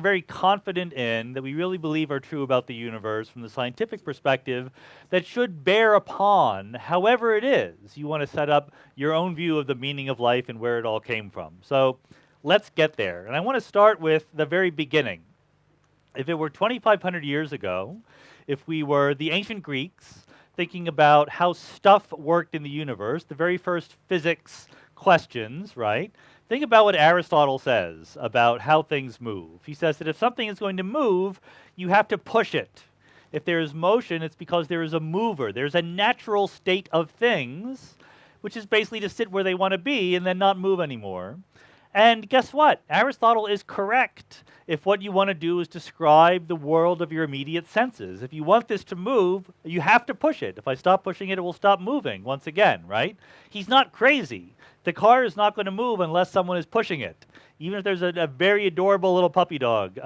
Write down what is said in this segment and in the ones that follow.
very confident in, that we really believe are true about the universe from the scientific perspective, that should bear upon, however it is, you want to set up your own view of the meaning of life and where it all came from. So let's get there. And I want to start with the very beginning. If it were 2,500 years ago, if we were the ancient Greeks thinking about how stuff worked in the universe, the very first physics questions, right? Think about what Aristotle says about how things move. He says that if something is going to move, you have to push it. If there is motion, it's because there is a mover. There's a natural state of things, which is basically to sit where they want to be and then not move anymore. And guess what? Aristotle is correct if what you want to do is describe the world of your immediate senses. If you want this to move, you have to push it. If I stop pushing it, it will stop moving once again, right? He's not crazy. The car is not going to move unless someone is pushing it. Even if there's a very adorable little puppy dog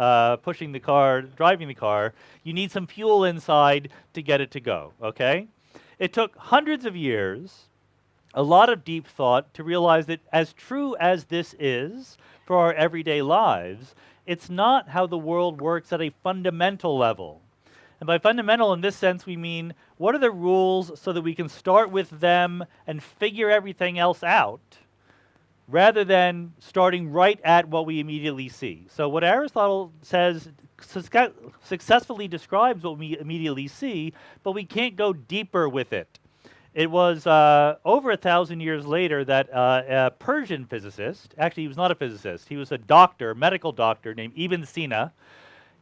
pushing the car, driving the car, you need some fuel inside to get it to go, okay? It took hundreds of years, a lot of deep thought, to realize that as true as this is for our everyday lives, it's not how the world works at a fundamental level. And by fundamental in this sense, we mean, what are the rules so that we can start with them and figure everything else out, rather than starting right at what we immediately see. So what Aristotle says successfully describes what we immediately see, but we can't go deeper with it. It was over 1,000 years later that a Persian physicist, actually he was not a physicist, he was a doctor, medical doctor named Ibn Sina.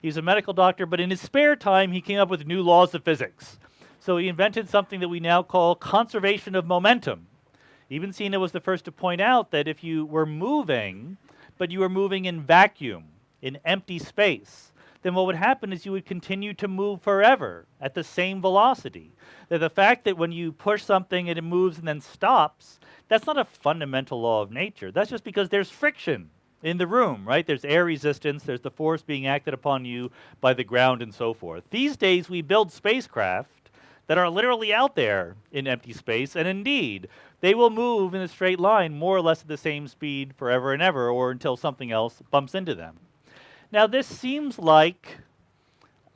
He was a medical doctor, but in his spare time he came up with new laws of physics. So he invented something that we now call conservation of momentum. Ibn Sina was the first to point out that if you were moving, but you were moving in vacuum, in empty space, then what would happen is you would continue to move forever at the same velocity. That the fact that when you push something and it moves and then stops, that's not a fundamental law of nature. That's just because there's friction in the room, right? There's air resistance, there's the force being acted upon you by the ground and so forth. These days we build spacecraft that are literally out there in empty space, and indeed, they will move in a straight line more or less at the same speed forever and ever, or until something else bumps into them. Now, this seems like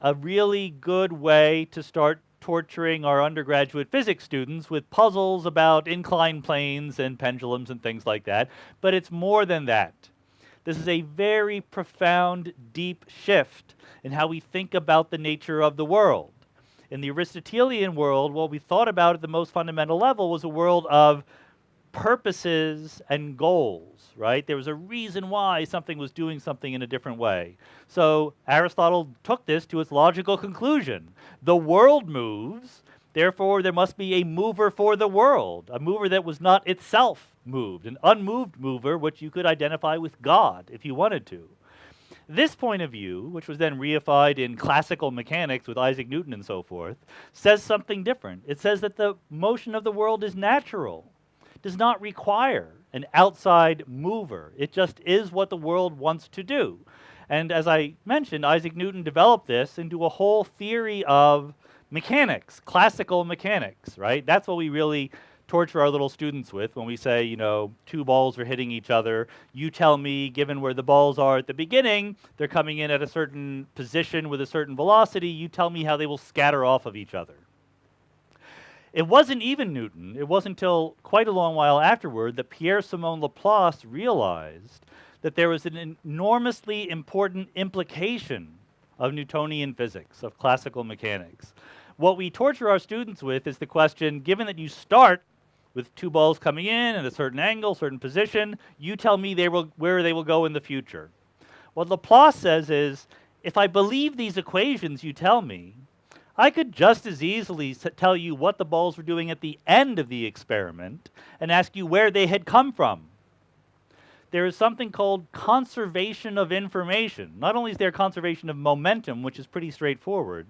a really good way to start torturing our undergraduate physics students with puzzles about inclined planes and pendulums and things like that, but it's more than that. This is a very profound, deep shift in how we think about the nature of the world. In the Aristotelian world, what we thought about at the most fundamental level was a world of purposes and goals, right? There was a reason why something was doing something in a different way. So Aristotle took this to its logical conclusion. The world moves, therefore there must be a mover for the world, a mover that was not itself moved, an unmoved mover which you could identify with God if you wanted to. This point of view, which was then reified in classical mechanics with Isaac Newton and so forth, says something different. It says that the motion of the world is natural, does not require an outside mover. It just is what the world wants to do. And as I mentioned, Isaac Newton developed this into a whole theory of mechanics, classical mechanics, right? That's what we really torture our little students with when we say, you know, two balls are hitting each other. You tell me, given where the balls are at the beginning, they're coming in at a certain position with a certain velocity. You tell me how they will scatter off of each other. It wasn't even Newton. It wasn't until quite a long while afterward that Pierre-Simon Laplace realized that there was an enormously important implication of Newtonian physics, of classical mechanics. What we torture our students with is the question, given that you start with two balls coming in at a certain angle, certain position, you tell me where they will go in the future. What Laplace says is, if I believe these equations you tell me, I could just as easily tell you what the balls were doing at the end of the experiment and ask you where they had come from. There is something called conservation of information. Not only is there conservation of momentum, which is pretty straightforward,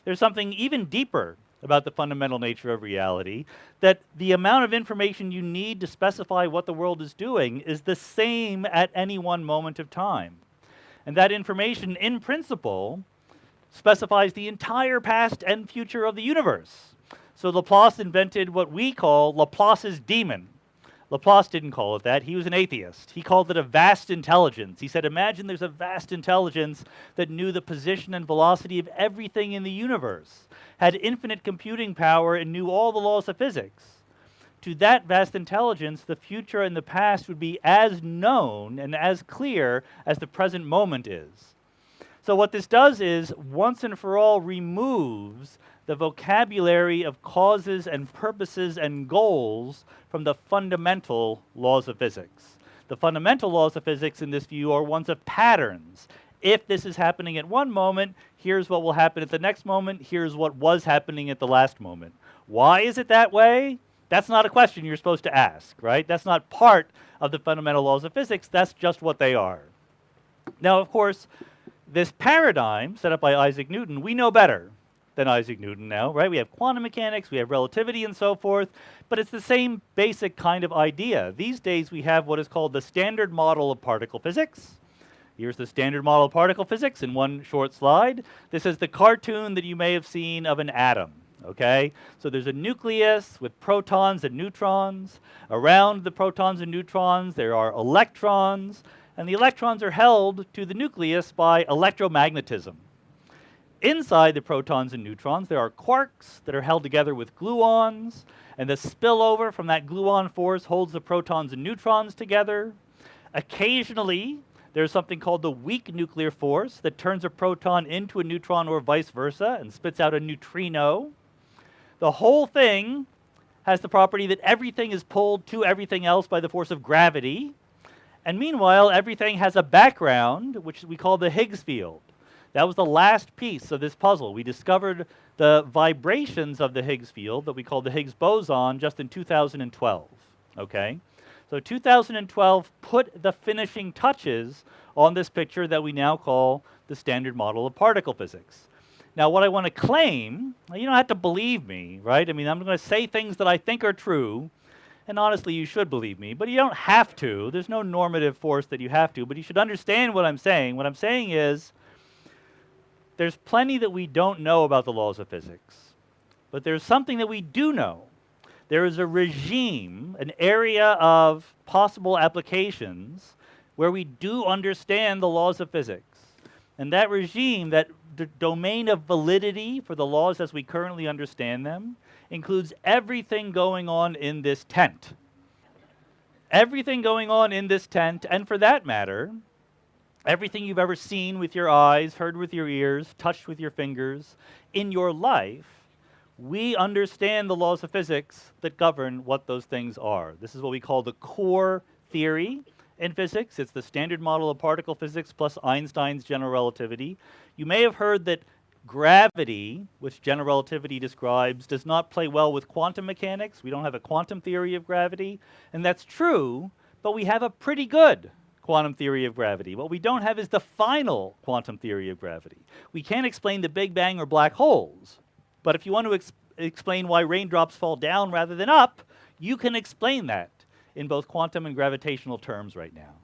there's something even deeper about the fundamental nature of reality, that the amount of information you need to specify what the world is doing is the same at any one moment of time. And that information, in principle, specifies the entire past and future of the universe. So Laplace invented what we call Laplace's demon. Laplace didn't call it that. He was an atheist. He called it a vast intelligence. He said, imagine there's a vast intelligence that knew the position and velocity of everything in the universe, had infinite computing power, and knew all the laws of physics. To that vast intelligence, the future and the past would be as known and as clear as the present moment is. So what this does is, once and for all, removes the vocabulary of causes and purposes and goals from the fundamental laws of physics. The fundamental laws of physics in this view are ones of patterns. If this is happening at one moment, here's what will happen at the next moment, here's what was happening at the last moment. Why is it that way? That's not a question you're supposed to ask, right? That's not part of the fundamental laws of physics, that's just what they are. Now, of course, this paradigm set up by Isaac Newton, we know better than Isaac Newton now, right? We have quantum mechanics, we have relativity and so forth, but it's the same basic kind of idea. These days we have what is called the standard model of particle physics. Here's the standard model of particle physics in one short slide. This is the cartoon that you may have seen of an atom, okay? So there's a nucleus with protons and neutrons. Around the protons and neutrons there are electrons, and the electrons are held to the nucleus by electromagnetism. Inside the protons and neutrons, there are quarks that are held together with gluons, and the spillover from that gluon force holds the protons and neutrons together. Occasionally, there's something called the weak nuclear force that turns a proton into a neutron or vice versa and spits out a neutrino. The whole thing has the property that everything is pulled to everything else by the force of gravity, and meanwhile, everything has a background, which we call the Higgs field. That was the last piece of this puzzle. We discovered the vibrations of the Higgs field that we call the Higgs boson just in 2012, okay? So 2012 put the finishing touches on this picture that we now call the standard model of particle physics. Now, what I want to claim, you don't have to believe me, right? I mean, I'm going to say things that I think are true, and honestly, you should believe me, but you don't have to. There's no normative force that you have to, but you should understand what I'm saying. What I'm saying is, there's plenty that we don't know about the laws of physics, but there's something that we do know. There is a regime, an area of possible applications where we do understand the laws of physics. And that regime, that domain of validity for the laws as we currently understand them, includes everything going on in this tent. Everything going on in this tent, and for that matter, everything you've ever seen with your eyes, heard with your ears, touched with your fingers, in your life, we understand the laws of physics that govern what those things are. This is what we call the core theory in physics. It's the standard model of particle physics plus Einstein's general relativity. You may have heard that gravity, which general relativity describes, does not play well with quantum mechanics. We don't have a quantum theory of gravity, and that's true, but we have a pretty good quantum theory of gravity. What we don't have is the final quantum theory of gravity. We can't explain the Big Bang or black holes, but if you want to explain why raindrops fall down rather than up, you can explain that in both quantum and gravitational terms right now.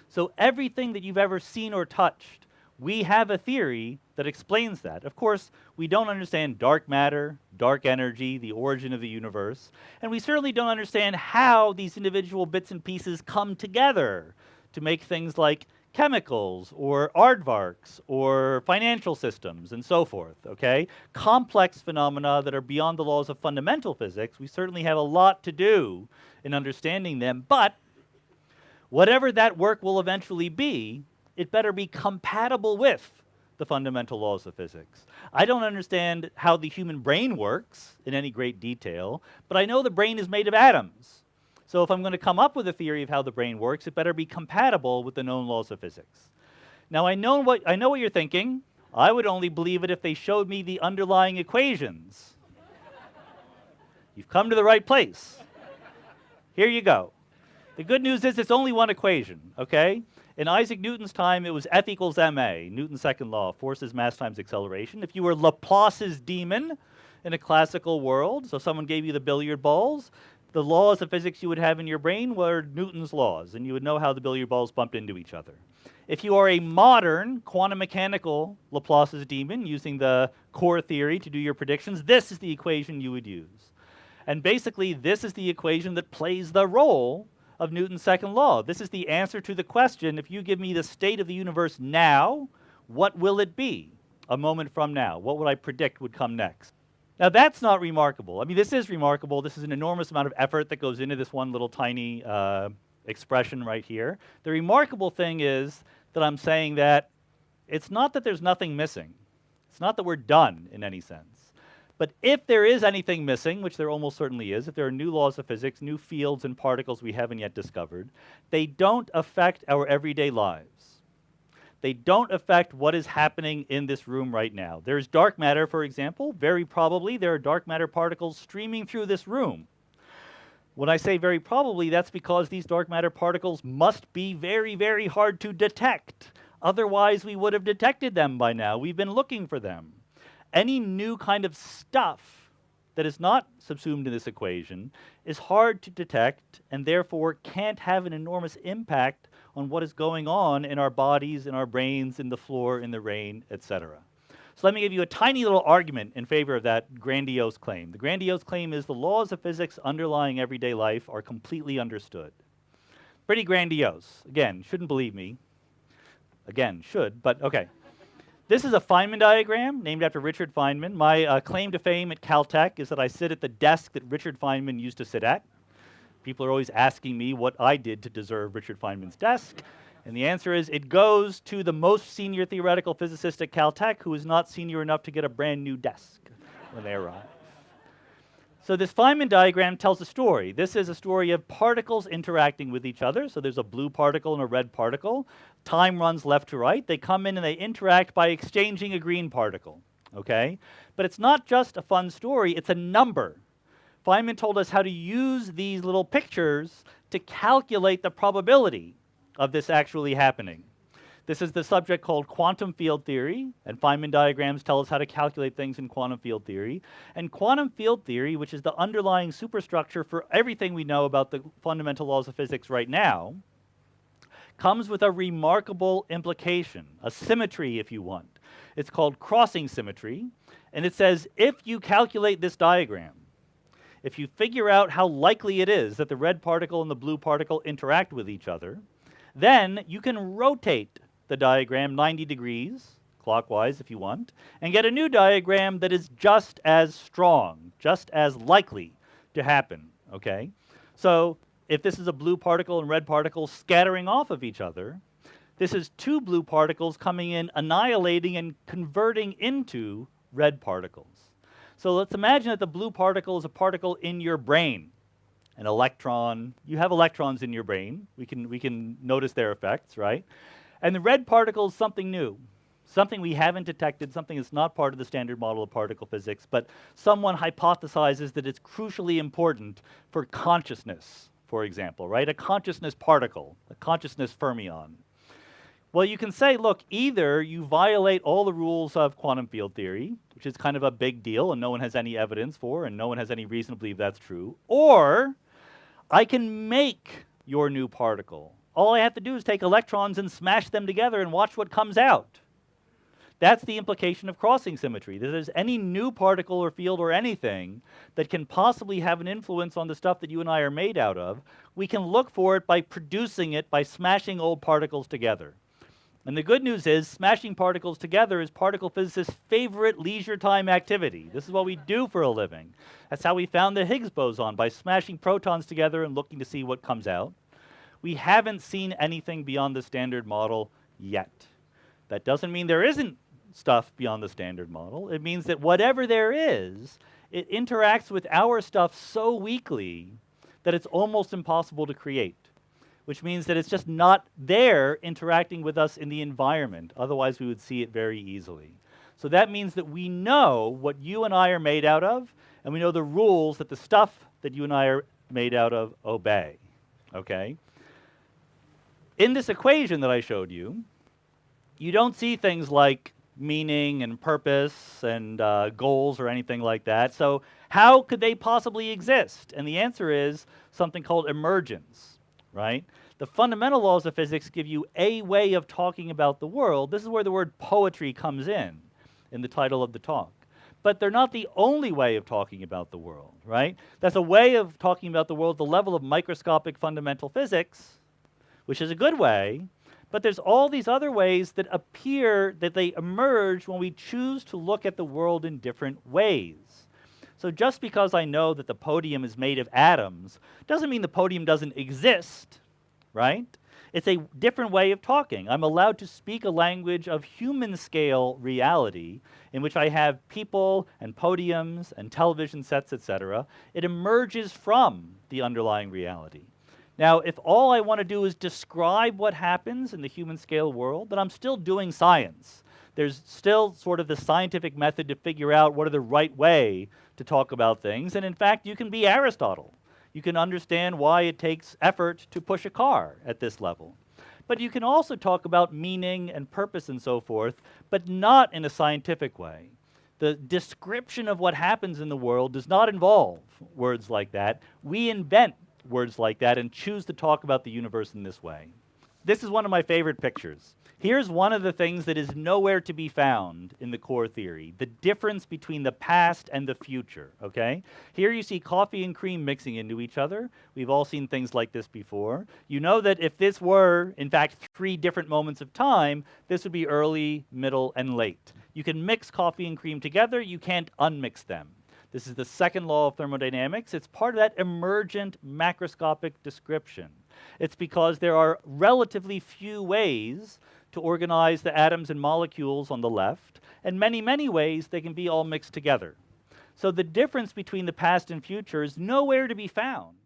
So everything that you've ever seen or touched, we have a theory that explains that. Of course, we don't understand dark matter, dark energy, the origin of the universe, and we certainly don't understand how these individual bits and pieces come together to make things like chemicals or aardvarks or financial systems and so forth, okay? Complex phenomena that are beyond the laws of fundamental physics. We certainly have a lot to do in understanding them, but whatever that work will eventually be, it better be compatible with the fundamental laws of physics. I don't understand how the human brain works in any great detail, but I know the brain is made of atoms. So if I'm going to come up with a theory of how the brain works, it better be compatible with the known laws of physics. Now, I know what you're thinking. I would only believe it if they showed me the underlying equations. You've come to the right place. Here you go. The good news is it's only one equation, okay? In Isaac Newton's time, it was F equals ma, Newton's second law, force is mass times acceleration. If you were Laplace's demon in a classical world, so someone gave you the billiard balls, the laws of physics you would have in your brain were Newton's laws, and you would know how the billiard balls bumped into each other. If you are a modern quantum mechanical Laplace's demon using the core theory to do your predictions, this is the equation you would use. And basically, this is the equation that plays the role of Newton's second law. This is the answer to the question, if you give me the state of the universe now, what will it be a moment from now? What would I predict would come next? Now that's not remarkable. I mean, this is remarkable. This is an enormous amount of effort that goes into this one little tiny expression right here. The remarkable thing is that I'm saying that it's not that there's nothing missing. It's not that we're done in any sense. But if there is anything missing, which there almost certainly is, if there are new laws of physics, new fields and particles we haven't yet discovered, they don't affect our everyday lives. They don't affect what is happening in this room right now. There's dark matter, for example. Very probably there are dark matter particles streaming through this room. When I say very probably, that's because these dark matter particles must be very, very hard to detect. Otherwise, we would have detected them by now. We've been looking for them. Any new kind of stuff that is not subsumed in this equation is hard to detect and therefore can't have an enormous impact on what is going on in our bodies, in our brains, in the floor, in the rain, etc. So let me give you a tiny little argument in favor of that grandiose claim. The grandiose claim is the laws of physics underlying everyday life are completely understood. Pretty grandiose. Again, shouldn't believe me. Again, should, but okay. This is a Feynman diagram named after Richard Feynman. My claim to fame at Caltech is that I sit at the desk that Richard Feynman used to sit at. People are always asking me what I did to deserve Richard Feynman's desk. And the answer is it goes to the most senior theoretical physicist at Caltech who is not senior enough to get a brand new desk when they arrive. So this Feynman diagram tells a story. This is a story of particles interacting with each other. So there's a blue particle and a red particle. Time runs left to right. They come in and they interact by exchanging a green particle. Okay? But it's not just a fun story, it's a number. Feynman told us how to use these little pictures to calculate the probability of this actually happening. This is the subject called quantum field theory, and Feynman diagrams tell us how to calculate things in quantum field theory. And quantum field theory, which is the underlying superstructure for everything we know about the fundamental laws of physics right now, comes with a remarkable implication, a symmetry if you want. It's called crossing symmetry, and it says if you calculate this diagram, if you figure out how likely it is that the red particle and the blue particle interact with each other, then you can rotate the diagram 90 degrees, clockwise if you want, and get a new diagram that is just as strong, just as likely to happen, okay? So if this is a blue particle and red particle scattering off of each other, this is two blue particles coming in, annihilating and converting into red particles. So let's imagine that the blue particle is a particle in your brain, an electron. You have electrons in your brain. We can notice their effects, right? And the red particle is something new, something we haven't detected, something that's not part of the standard model of particle physics, but someone hypothesizes that it's crucially important for consciousness, for example, right? A consciousness particle, a consciousness fermion. Well, you can say, look, either you violate all the rules of quantum field theory, which is kind of a big deal and no one has any evidence for and no one has any reason to believe that's true, or I can make your new particle. All I have to do is take electrons and smash them together and watch what comes out. That's the implication of crossing symmetry. That there's any new particle or field or anything that can possibly have an influence on the stuff that you and I are made out of, we can look for it by producing it, by smashing old particles together. And the good news is, smashing particles together is particle physicists' favorite leisure time activity. This is what we do for a living. That's how we found the Higgs boson, by smashing protons together and looking to see what comes out. We haven't seen anything beyond the standard model yet. That doesn't mean there isn't stuff beyond the standard model. It means that whatever there is, it interacts with our stuff so weakly that it's almost impossible to create, which means that it's just not there interacting with us in the environment. Otherwise, we would see it very easily. So that means that we know what you and I are made out of, and we know the rules that the stuff that you and I are made out of obey, okay? In this equation that I showed you, you don't see things like meaning and purpose and goals or anything like that. So how could they possibly exist? And the answer is something called emergence, right? The fundamental laws of physics give you a way of talking about the world. This is where the word poetry comes in the title of the talk. but they're not the only way of talking about the world, right? That's a way of talking about the world at the level of microscopic fundamental physics, which is a good way, but there's all these other ways that appear, that they emerge when we choose to look at the world in different ways. So just because I know that the podium is made of atoms doesn't mean the podium doesn't exist, right? It's a different way of talking. I'm allowed to speak a language of human scale reality in which I have people and podiums and television sets, etc. It emerges from the underlying reality. Now, if all I want to do is describe what happens in the human scale world, then I'm still doing science. There's still sort of the scientific method to figure out what are the right way to talk about things. And in fact, you can be Aristotle. You can understand why it takes effort to push a car at this level. But you can also talk about meaning and purpose and so forth, but not in a scientific way. The description of what happens in the world does not involve words like that. We invent words like that and choose to talk about the universe in this way. This is one of my favorite pictures. Here's one of the things that is nowhere to be found in the core theory, the difference between the past and the future, okay? Here you see coffee and cream mixing into each other. We've all seen things like this before. You know that if this were, in fact, 3 different moments of time, this would be early, middle, and late. You can mix coffee and cream together. You can't unmix them. This is the second law of thermodynamics. It's part of that emergent macroscopic description. It's because there are relatively few ways to organize the atoms and molecules on the left, and many, many ways they can be all mixed together. So the difference between the past and future is nowhere to be found.